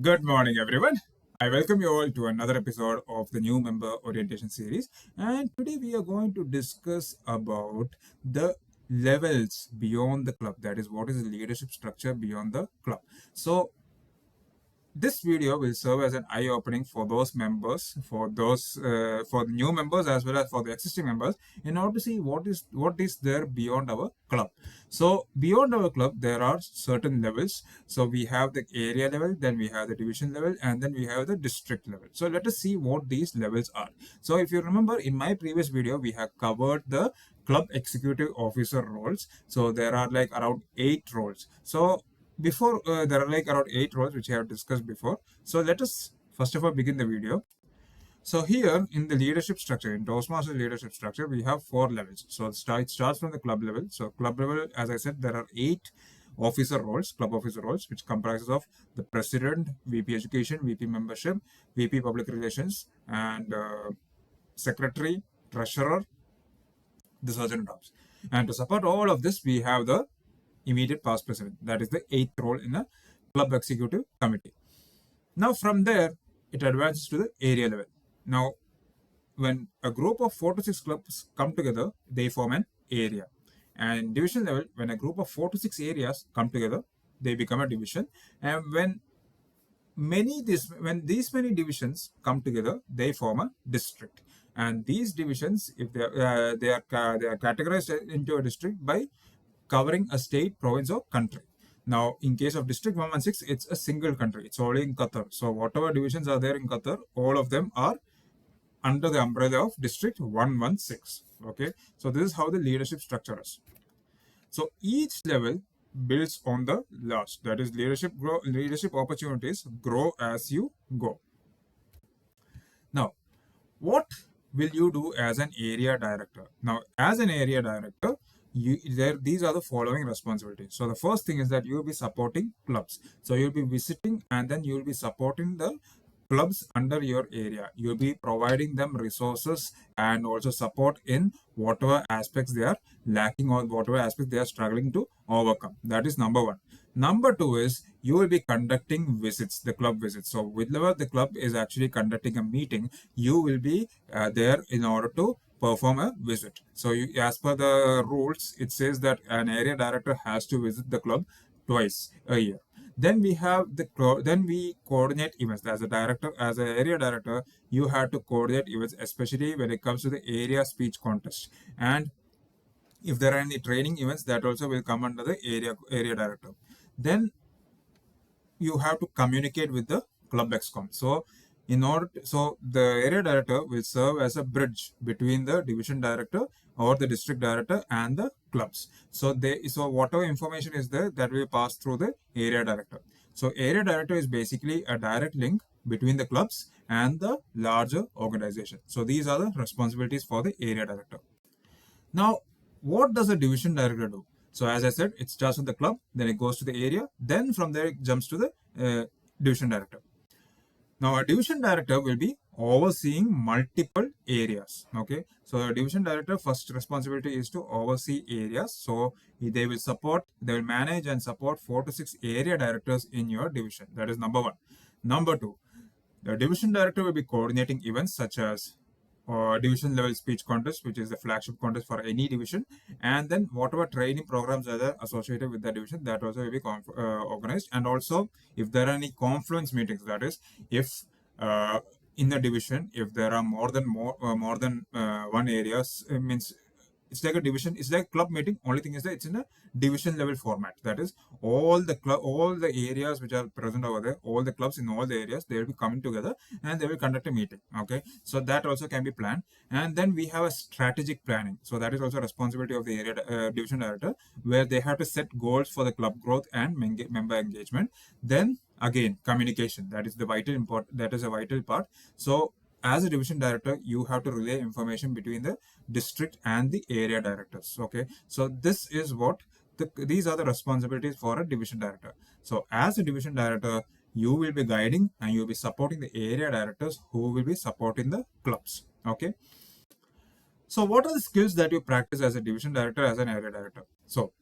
Good morning, everyone. I welcome you all to another episode of the new member orientation series. And today we are going to discuss about the levels beyond the club. That is, what is the leadership structure beyond the club. So, this video will serve as an eye-opening for those members, for the new members as well as for the existing members, in order to see what is there beyond our club. So beyond our club, there are certain levels. So we have the area level, then we have the division level, and then we have the district level. So let us see what these levels are. So if you remember, in my previous video, we have covered the club executive officer roles. So there are like around 8 roles. So before there are like around 8 roles which I have discussed before. So let us first of all begin the video. So here in the leadership structure, in Toastmasters leadership structure, we have 4 levels. So it starts from the club level. So club level, as I said, there are 8 club officer roles, which comprises of the president, VP education, VP membership, VP public relations, and secretary, treasurer, the sergeant at arms. And to support all of this, we have the immediate past president. That is the 8th role in a club executive committee. Now from there, it advances to the area level. Now, when a group of 4 to 6 clubs come together, they form an area. And division level, when a group of 4 to 6 areas come together, they become a division. And when these many divisions come together, they form a district. And these divisions, if they are categorized into a district by covering a state, province, or country. Now, in case of District 116, it's a single country. It's only in Qatar. So, whatever divisions are there in Qatar, all of them are under the umbrella of District 116. Okay. So, this is how the leadership structure is. So, each level builds on the last. That is, leadership opportunities grow as you go. Now, what will you do as an area director? Now, as an area director, these are the following responsibilities. So the first thing is that you will be supporting clubs. So you'll be visiting and then you'll be supporting the clubs under your area. You'll be providing them resources and also support in whatever aspects they are lacking or whatever aspects they are struggling to overcome. That is number one. Number two is you will be conducting visits, the club visits. So whenever the club is actually conducting a meeting, you will be there in order to perform a visit. So as per the rules, it says that an area director has to visit the club twice a year. Then we coordinate events. As an area director, you have to coordinate events, especially when it comes to the area speech contest. And if there are any training events, that also will come under the area director. Then you have to communicate with the club excom. So the area director will serve as a bridge between the division director or the district director and the clubs. So whatever information is there, that will pass through the area director. So area director is basically a direct link between the clubs and the larger organization. So these are the responsibilities for the area director. Now, what does a division director do? So as I said, it starts with the club, then it goes to the area, then from there it jumps to the division director. Now, a division director will be overseeing multiple areas. Okay, so a division director first responsibility is to oversee areas. So they will manage and support 4 to 6 area directors in your division. That is number one. Number two, the division director will be coordinating events such as division level speech contest, which is the flagship contest for any division, and then whatever training programs are there associated with the division, that also will be organized. And also, if there are any confluence meetings, that is, if in the division, if there are more than one areas, means it's like a division, it's like club meeting. Only thing is that it's in a division level format. That is, all the areas which are present over there, all the clubs in all the areas, they will be coming together and they will conduct a meeting. Okay, so that also can be planned. And then we have a strategic planning. So that is also a responsibility of the area division director, where they have to set goals for the club growth and member engagement. Then again, communication. That is a vital part. So as a division director, you have to relay information between the district and the area directors. Okay, so these are the responsibilities for a division director. So as a division director, you will be guiding and you will be supporting the area directors who will be supporting the clubs. Okay, so what are the skills that you practice as a division director, as an area director? So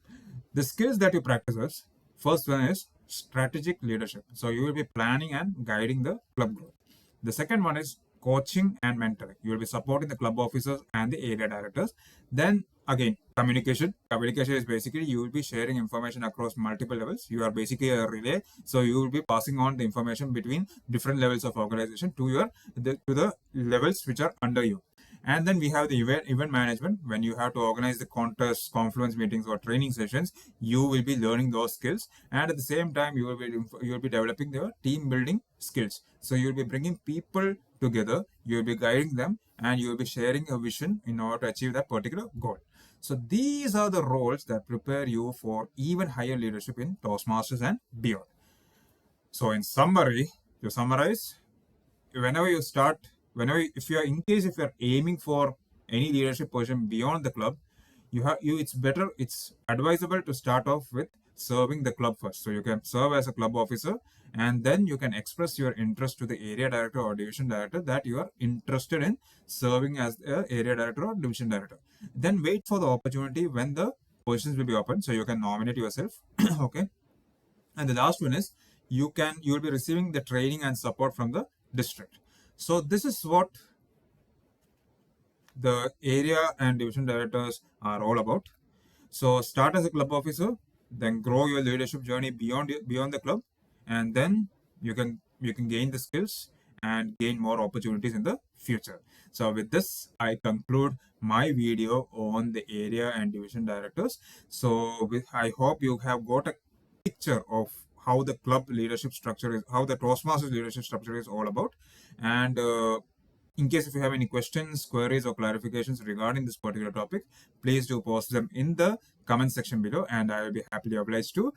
the skills that you practice is, first one is strategic leadership. So you will be planning and guiding the club growth. The second one is coaching and mentoring. You will be supporting the club officers and the area directors. Then again, communication. Communication is basically you will be sharing information across multiple levels. You are basically a relay. So you will be passing on the information between different levels of organization to the levels which are under you. And then we have the event management. When you have to organize the contests, confluence meetings, or training sessions, you will be learning those skills. And at the same time, you will be developing your team building skills. So you will be bringing people together. You will be guiding them, and you will be sharing a vision in order to achieve that particular goal. So these are the roles that prepare you for even higher leadership in Toastmasters and beyond. So in summary, to summarize, whenever you start, if you are in case if you are aiming for any leadership position beyond the club, it's advisable to start off with serving the club first. So you can serve as a club officer, and then you can express your interest to the area director or division director that you are interested in serving as the area director or division director. Then wait for the opportunity when the positions will be open, so you can nominate yourself. Okay. And the last one is you will be receiving the training and support from the district. So this is what the area and division directors are all about. So start as a club officer, then grow your leadership journey beyond the club, and then you can gain the skills and gain more opportunities in the future. So with this, I conclude my video on the area and division directors. So I hope you have got a picture of how the club leadership structure is, how the Toastmasters leadership structure is all about. And in case if you have any questions, queries, or clarifications regarding this particular topic, please do post them in the comment section below, and I will be happily obliged to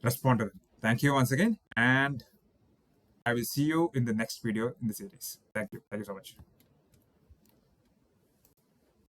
respond to them. Thank you once again, and I will see you in the next video in the series. Thank you. Thank you so much.